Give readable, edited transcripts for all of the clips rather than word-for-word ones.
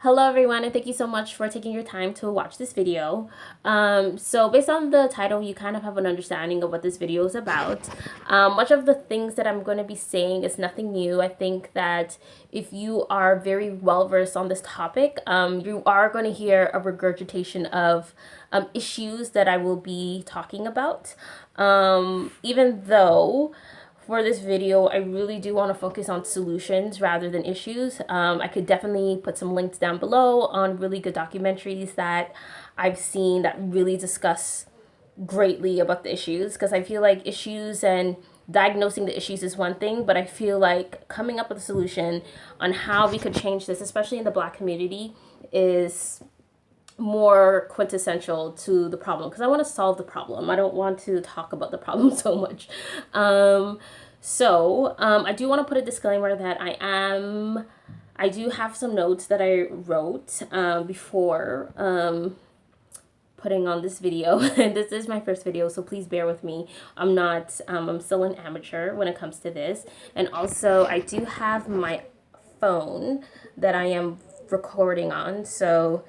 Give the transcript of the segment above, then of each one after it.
Hello everyone, and thank you so much for taking your time to watch this video. So based on the title, you kind of have an understanding of what this video is about. Much of the things that I'm going to be saying is nothing new. I think that if you are very well versed on this topic, you are going to hear a regurgitation of issues that I will be talking about. Even though for this video, I really do want to focus on solutions rather than issues. I could definitely put some links down below on really good documentaries that I've seen that really discuss greatly about the issues, because I feel like issues and diagnosing the issues is one thing, but I feel like coming up with a solution on how we could change this, especially in the Black community, is more quintessential to the problem, because I want to solve the problem. I don't want to talk about the problem so much. I do want to put a disclaimer that I do have some notes that I wrote before putting on this video. And this is my first video, so please bear with me. I'm still an amateur when it comes to this. And also, I do have my phone that I am recording on, so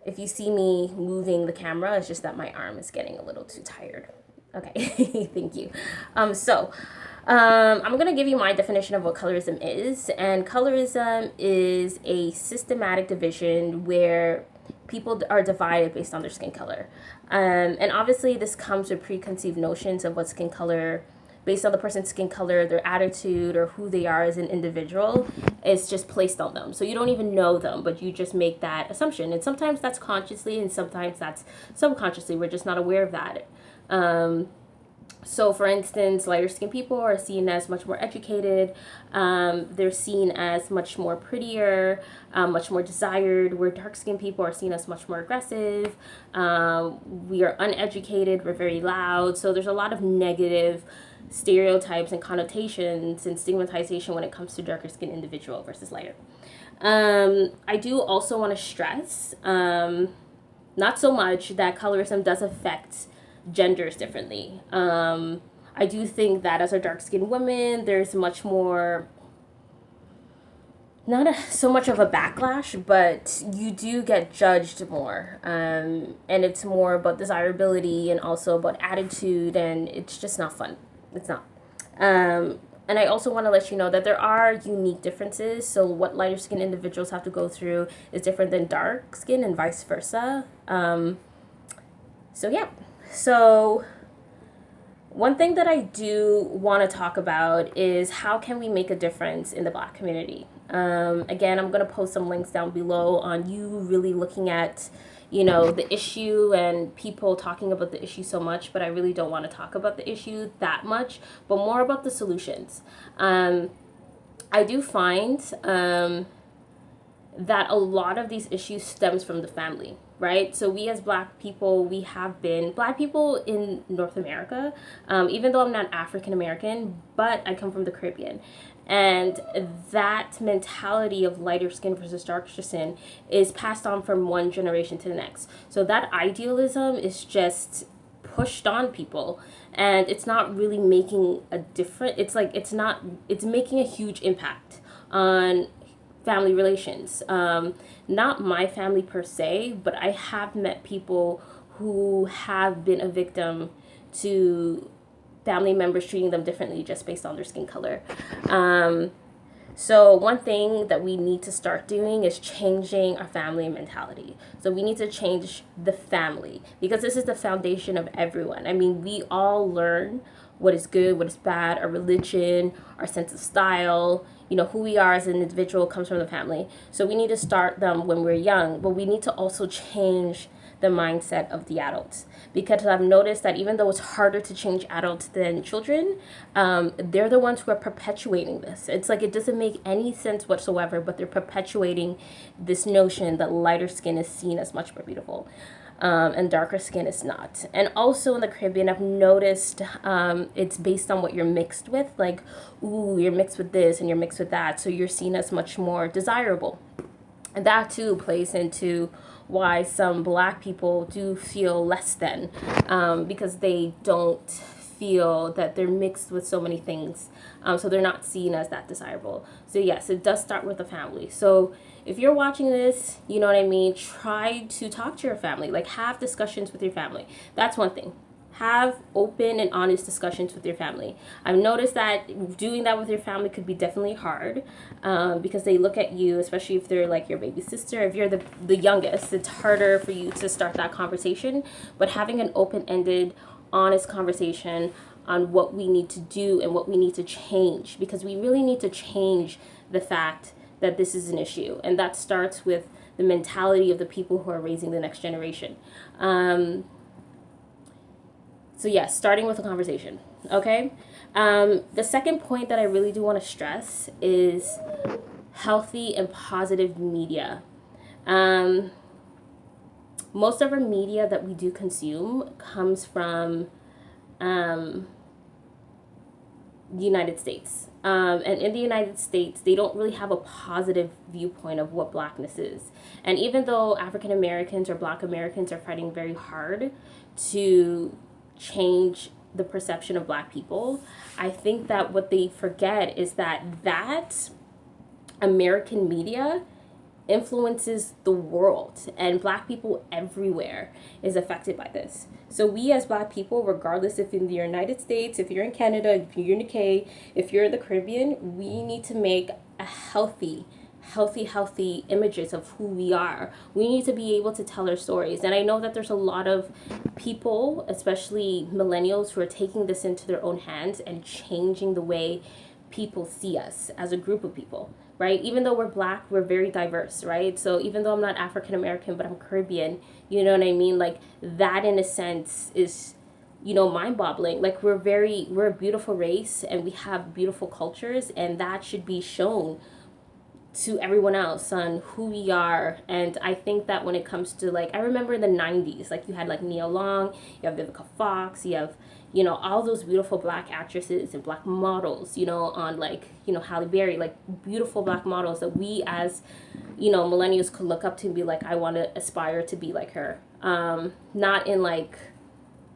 if you see me moving the camera, it's just that my arm is getting a little too tired. Okay, thank you. I'm going to give you my definition of what colorism is. And colorism is a systematic division where people are divided based on their skin color. And obviously, this comes with preconceived notions of what skin color, based on the person's skin color, their attitude, or who they are as an individual, is just placed on them. So you don't even know them, but you just make that assumption. And sometimes that's consciously, and sometimes that's subconsciously. We're just not aware of that. So, for instance, lighter skinned people are seen as much more educated. They're seen as much more prettier, much more desired. Where dark skinned people are seen as much more aggressive. We are uneducated. We're very loud. So there's a lot of negative stereotypes and connotations and stigmatization when it comes to darker skinned individual versus lighter. I do also want to stress, not so much that colorism does affect genders differently. I do think that as a dark skinned woman, there's much more, so much of a backlash, but you do get judged more. And it's more about desirability and also about attitude, and it's just not fun. It's not. And I also want to let you know that there are unique differences. So what lighter skinned individuals have to go through is different than dark skin and vice versa. So one thing that I do want to talk about is how can we make a difference in the Black community. Again, I'm going to post some links down below on you really looking at, the issue and people talking about the issue so much, but I really don't want to talk about the issue that much, but more about the solutions. I do find that a lot of these issues stems from the family, right? So we as Black people, we have been Black people in North America, even though I'm not African American, but I come from the Caribbean. And that mentality of lighter skin versus darker skin is passed on from one generation to the next. So that idealism is just pushed on people, and it's not really making a difference. It's making a huge impact on family relations. Not my family per se, but I have met people who have been a victim to family members treating them differently just based on their skin color. So one thing that we need to start doing is changing our family mentality. So we need to change the family, because this is the foundation of everyone. I mean, we all learn what is good, what is bad, our religion, our sense of style, who we are as an individual comes from the family. So we need to start them when we're young, but we need to also change the mindset of the adults, because I've noticed that even though it's harder to change adults than children, they're the ones who are perpetuating this. It's like it doesn't make any sense whatsoever, but they're perpetuating this notion that lighter skin is seen as much more beautiful. And darker skin is not. And also in the Caribbean, I've noticed it's based on what you're mixed with. Like, ooh, you're mixed with this and you're mixed with that, so you're seen as much more desirable. And that too plays into why some Black people do feel less than, because they don't feel that they're mixed with so many things. So they're not seen as that desirable. So yes, it does start with the family. So if you're watching this, you know what I mean, try to talk to your family. Like, have discussions with your family. That's one thing. Have open and honest discussions with your family. I've noticed that doing that with your family could be definitely hard, because they look at you, especially if they're like your baby sister. If you're the youngest, it's harder for you to start that conversation. But having an open-ended, honest conversation on what we need to do and what we need to change, because we really need to change the fact that this is an issue. And that starts with the mentality of the people who are raising the next generation. So yes, starting with a conversation, okay? The second point that I really do want to stress is healthy and positive media. Most of our media that we do consume comes from the United States. And in the United States, they don't really have a positive viewpoint of what blackness is. And even though African Americans or Black Americans are fighting very hard to change the perception of Black people, I think that what they forget is that American media influences the world, and Black people everywhere is affected by this. So we as Black people, regardless if in the United States, if you're in Canada, if you're in UK, if you're in the Caribbean, we need to make a healthy images of who we are. We need to be able to tell our stories. And I know that there's a lot of people, especially millennials, who are taking this into their own hands and changing the way people see us as a group of people, right? Even though we're Black, we're very diverse, right? So even though I'm not African American, but I'm Caribbean, you know what I mean? Like, that in a sense is, you know, mind-boggling. Like, we're a beautiful race, and we have beautiful cultures, and that should be shown to everyone else on who we are. And I think that when it comes to, like, I remember in the 90s, like, you had like Nia Long, you have Vivica Fox, you have, you know, all those beautiful Black actresses and Black models, you know, on, like, you know, Halle Berry, like, beautiful Black models that we as, you know, millennials could look up to and be like, I want to aspire to be like her. Not in, like,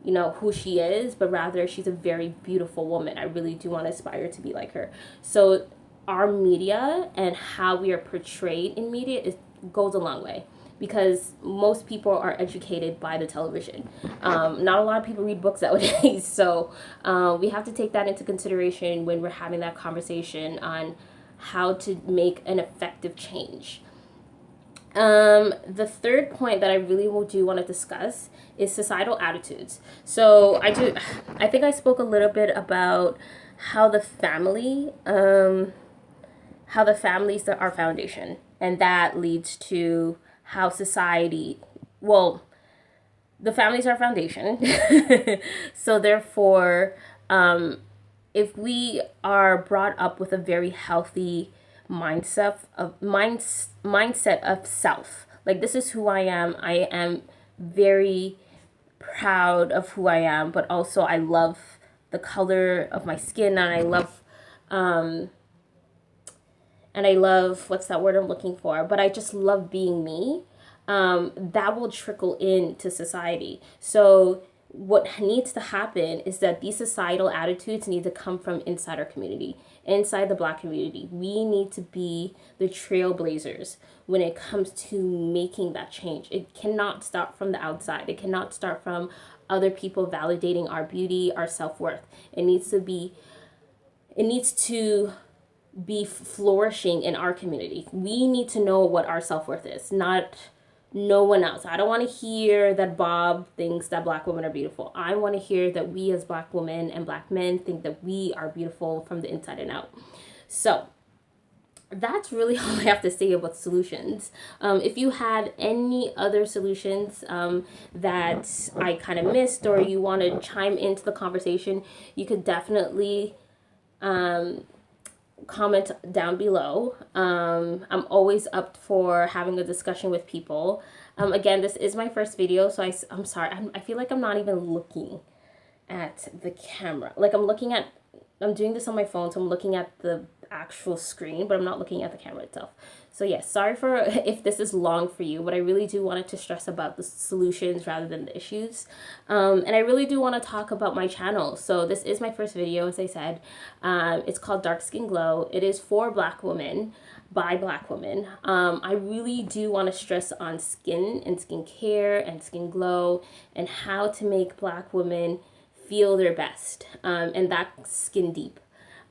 you know, who she is, but rather she's a very beautiful woman. I really do want to aspire to be like her. So our media and how we are portrayed in media goes a long way, because most people are educated by the television. Not a lot of people read books nowadays, so we have to take that into consideration when we're having that conversation on how to make an effective change. The third point that I really do want to discuss is societal attitudes. So I think I spoke a little bit about how the family, is our foundation, and that leads to how society, well, the family's our foundation. So therefore, if we are brought up with a very healthy mindset of self, like, this is who I am very proud of who I am, but also I love the color of my skin, and I love, what's that word I'm looking for? But I just love being me. That will trickle into society. So what needs to happen is that these societal attitudes need to come from inside our community, inside the Black community. We need to be the trailblazers when it comes to making that change. It cannot start from the outside. It cannot start from other people validating our beauty, our self-worth. It needs to be flourishing in our community. We need to know what our self-worth is, not no one else. I don't want to hear that Bob thinks that Black women are beautiful. I want to hear that we as Black women and Black men think that we are beautiful from the inside and out. So that's really all I have to say about solutions. If you have any other solutions that I kind of missed, or you want to chime into the conversation, you could definitely comment down below. I'm always up for having a discussion with people. Again, this is my first video, so I'm sorry. I feel like I'm not even looking at the camera. Like, I'm doing this on my phone, so I'm looking at the actual screen, but I'm not looking at the camera itself. So yes, sorry for if this is long for you, but I really do want to stress about the solutions rather than the issues. And I really do want to talk about my channel. So this is my first video, as I said. It's called Dark Skin Glow. It is for Black women. by Black women. I really do want to stress on skin and skincare and skin glow and how to make Black women feel their best, and that's skin deep.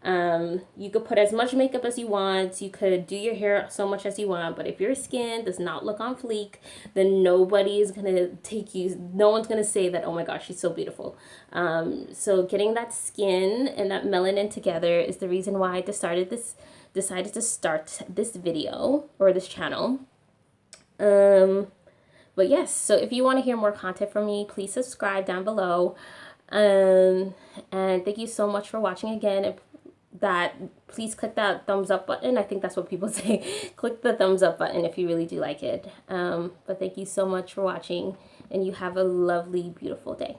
You could put as much makeup as you want. You could do your hair so much as you want. But if your skin does not look on fleek, then nobody is going to take you. No one's going to say that, oh my gosh, she's so beautiful. So getting that skin and that melanin together is the reason why I decided to start this video or this channel. But yes, so if you want to hear more content from me, please subscribe down below. And thank you so much for watching again. Please click that thumbs up button. I think that's what people say. Click the thumbs up button if you really do like it. But thank you so much for watching, and you have a lovely, beautiful day.